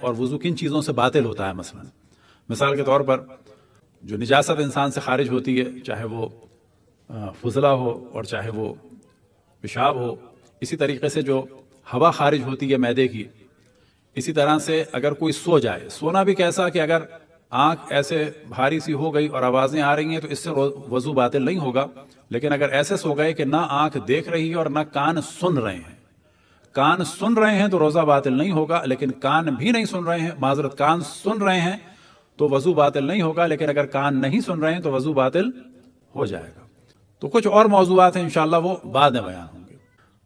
اور وضو کن چیزوں سے باطل ہوتا ہے. مثال کے طور پر جو نجاست انسان سے خارج ہوتی ہے، چاہے وہ فضلہ ہو اور چاہے وہ پیشاب ہو، اسی طریقے سے جو ہوا خارج ہوتی ہے معدے کی، اسی طرح سے اگر کوئی سو جائے، سونا بھی کیسا کہ اگر آنکھ ایسے بھاری سی ہو گئی اور آوازیں آ رہی ہیں تو اس سے وضو باطل نہیں ہوگا. لیکن اگر ایسے سو گئے کہ نہ آنکھ دیکھ رہی ہے اور نہ کان سن رہے ہیں، کان سن رہے ہیں تو روزہ باطل نہیں ہوگا. لیکن کان بھی نہیں سن رہے ہیں، معذرت کان سن رہے ہیں تو وضو باطل نہیں ہوگا. لیکن اگر کان نہیں سن رہے ہیں تو وضو باطل ہو جائے گا. تو کچھ اور موضوعات ہیں انشاءاللہ وہ بعد میں بیان ہوں گے.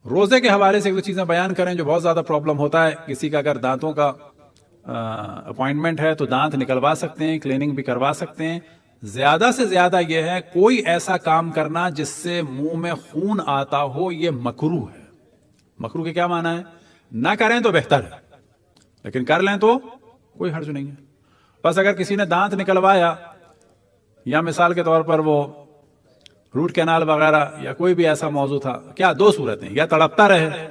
روزے کے حوالے سے ایک دو چیزیں بیان کریں جو بہت زیادہ پرابلم ہوتا ہے. کسی کا اگر دانتوں کا اپوائنٹمنٹ ہے تو دانت نکلوا سکتے ہیں، کلیننگ بھی کروا سکتے ہیں. زیادہ سے زیادہ یہ ہے کوئی ایسا کام کرنا جس سے منہ میں خون آتا ہو، یہ مکروہ ہے. مکروہ کے کیا معنی ہے؟ نہ کریں تو بہتر ہے، لیکن کر لیں تو کوئی حرج نہیں ہے. بس اگر کسی نے دانت نکلوایا یا مثال کے طور پر وہ روٹ کینال وغیرہ یا کوئی بھی ایسا موضوع تھا، کیا دو صورتیں، یا تڑپتا رہے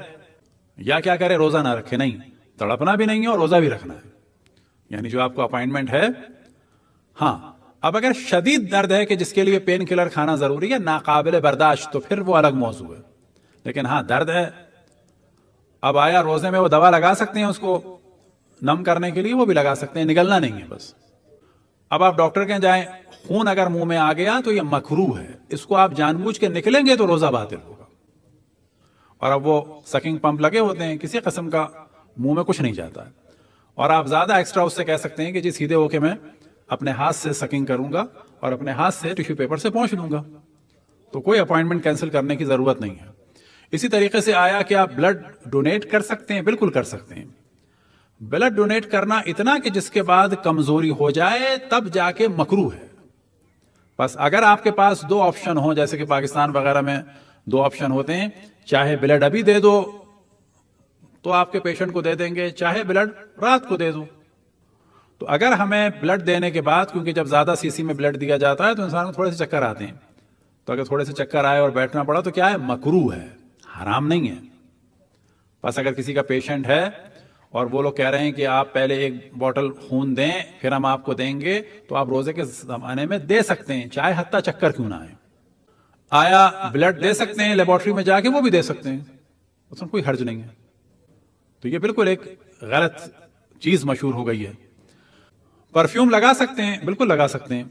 یا کیا کرے روزہ نہ رکھے. نہیں، تڑپنا بھی نہیں ہے اور روزہ بھی رکھنا ہے، یعنی جو آپ کو اپائنٹمنٹ ہے. ہاں، اب اگر شدید درد ہے کہ جس کے لیے پین کلر کھانا ضروری ہے، ناقابل برداشت، تو پھر وہ الگ موضوع ہے. لیکن ہاں درد ہے، اب آیا روزے میں وہ دوا لگا سکتے ہیں اس کو نم کرنے کے لیے، وہ بھی لگا سکتے ہیں، نگلنا نہیں ہے بس. اب آپ ڈاکٹر کے جائیں، خون اگر منہ میں آ گیا تو یہ مکروہ ہے، اس کو آپ جان بوجھ کے نکلیں گے تو روزہ باطل ہوگا. اور اب وہ سکنگ پمپ لگے ہوتے ہیں، کسی قسم کا منہ میں کچھ نہیں جاتا ہے، اور آپ زیادہ ایکسٹرا اس سے کہہ سکتے ہیں کہ جی سیدھے ہو کے میں اپنے ہاتھ سے سکنگ کروں گا اور اپنے ہاتھ سے ٹیشو پیپر سے پہنچ لوں گا، تو کوئی اپوائنٹمنٹ کینسل کرنے کی ضرورت نہیں ہے. اسی طریقے سے آیا کہ آپ بلڈ ڈونیٹ کر سکتے ہیں، بالکل کر سکتے ہیں. بلڈ ڈونیٹ کرنا اتنا کہ جس کے بعد کمزوری ہو جائے تب جا کے مکروہ ہے. بس اگر آپ کے پاس دو آپشن ہوں، جیسے کہ پاکستان وغیرہ میں دو آپشن ہوتے ہیں، چاہے بلڈ ابھی دے دو تو آپ کے پیشنٹ کو دے دیں گے، چاہے بلڈ رات کو دے دو. تو اگر ہمیں بلڈ دینے کے بعد، کیونکہ جب زیادہ سی سی میں بلڈ دیا جاتا ہے تو انسان کو تھوڑے سے چکر آتے ہیں، تو اگر تھوڑے سے چکر آئے اور بیٹھنا پڑا تو کیا ہے؟ مکروہ ہے، حرام نہیں ہے. بس اگر کسی کا پیشنٹ ہے اور وہ لوگ کہہ رہے ہیں کہ آپ پہلے ایک بوٹل خون دیں پھر ہم آپ کو دیں گے، تو آپ روزے کے زمانے میں دے سکتے ہیں، چاہے حتیٰ چکر کیوں نہ آئے. آیا بلڈ دے سکتے ہیں لیبارٹری میں جا کے، وہ بھی دے سکتے ہیں، اس میں کوئی حرج نہیں ہے. تو یہ بالکل ایک غلط چیز مشہور ہو گئی ہے. پرفیوم لگا سکتے ہیں، بالکل لگا سکتے ہیں.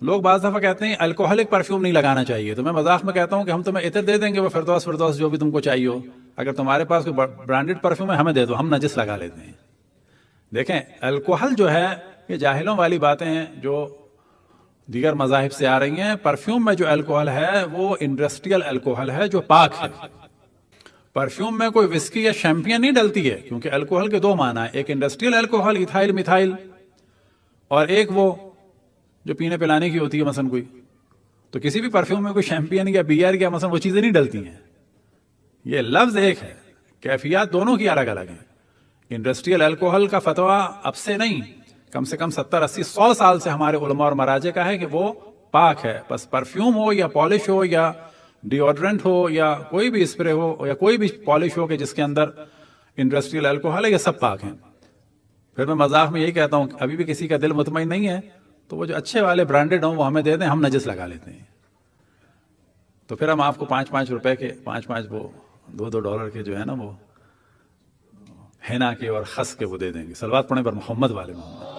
لوگ بعض دفعہ کہتے ہیں الکوہلک پرفیوم نہیں لگانا چاہیے، تو میں مذاق میں کہتا ہوں کہ ہم تمہیں عطر دے دیں گے، وہ فردوس جو بھی تم کو چاہیے ہو. اگر تمہارے پاس کوئی برانڈڈ پرفیوم ہے ہمیں دے دو، ہم نجس لگا لیتے ہیں. دیکھیں الکوہل جو ہے یہ جاہلوں والی باتیں ہیں جو دیگر مذاہب سے آ رہی ہیں. پرفیوم میں جو الکوہل ہے وہ انڈسٹریل الکوہل ہے جو پاک ہے. پرفیوم میں کوئی وسکی یا شیمپین نہیں ڈلتی ہے، کیونکہ الکوہل کے دو معنی ہیں، ایک انڈسٹریل الکوہل ایتھائل میتھائل، اور ایک وہ جو پینے پلانے کی ہوتی ہے مثلا کوئی. تو کسی بھی پرفیوم میں کوئی شیمپین یا بیئر یا مثلا وہ چیزیں نہیں ڈلتی ہیں. یہ لفظ ایک ہے، کیفیات دونوں کی الگ الگ ہیں. انڈسٹریل الکوہل کا فتویٰ اب سے نہیں، کم سے کم 70 80 100 سال سے ہمارے علماء اور مراجع کا ہے کہ وہ پاک ہے. بس پرفیوم ہو یا پالش ہو یا ڈیوڈرنٹ ہو یا کوئی بھی اسپرے ہو یا کوئی بھی پالش ہو کہ جس کے اندر انڈسٹریل الکوہل ہے، یہ سب پاک ہیں. پھر میں مذاق میں یہی کہتا ہوں کہ ابھی بھی کسی کا دل مطمئن نہیں ہے تو وہ جو اچھے والے برانڈڈ ہوں وہ ہمیں دے دیں، ہم نجس لگا لیتے ہیں. تو پھر ہم آپ کو 5-5 روپے کے 5-5 وہ $2 کے جو ہے نا وہ ہینا کے اور خس کے وہ دے دیں گے. صلوات پڑھنے پر محمد والے محمد.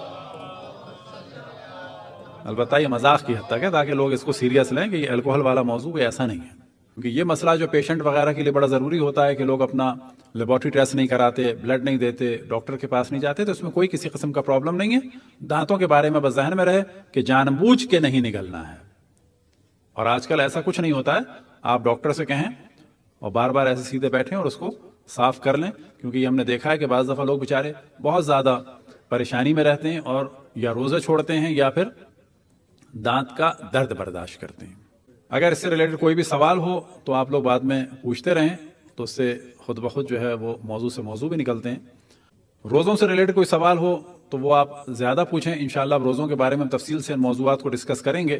البتہ یہ مذاق کی حد تک ہے تاکہ لوگ اس کو سیریس لیں کہ یہ الکوہل والا موضوع کوئی ایسا نہیں ہے. کیونکہ یہ مسئلہ جو پیشنٹ وغیرہ کے لیے بڑا ضروری ہوتا ہے کہ لوگ اپنا لیبارٹری ٹیسٹ نہیں کراتے، بلڈ نہیں دیتے، ڈاکٹر کے پاس نہیں جاتے، تو اس میں کوئی کسی قسم کا پرابلم نہیں ہے. دانتوں کے بارے میں بس ذہن میں رہے کہ جان بوجھ کے نہیں نگلنا ہے. اور آج کل ایسا کچھ نہیں ہوتا ہے، آپ ڈاکٹر سے کہیں اور بار بار ایسے سیدھے بیٹھیں اور اس کو صاف کر لیں. کیونکہ یہ ہم نے دیکھا ہے کہ بعض دفعہ لوگ بیچارے بہت زیادہ پریشانی میں رہتے ہیں اور یا روزے چھوڑتے ہیں یا پھر دانت کا درد برداشت کرتے ہیں. اگر اس سے ریلیٹڈ کوئی بھی سوال ہو تو آپ لوگ بعد میں پوچھتے رہیں، تو اس سے خود بخود جو ہے وہ موضوع سے موضوع بھی نکلتے ہیں. روزوں سے ریلیٹڈ کوئی سوال ہو تو وہ آپ زیادہ پوچھیں، انشاءاللہ اب روزوں کے بارے میں ہم تفصیل سے ان موضوعات کو ڈسکس کریں گے.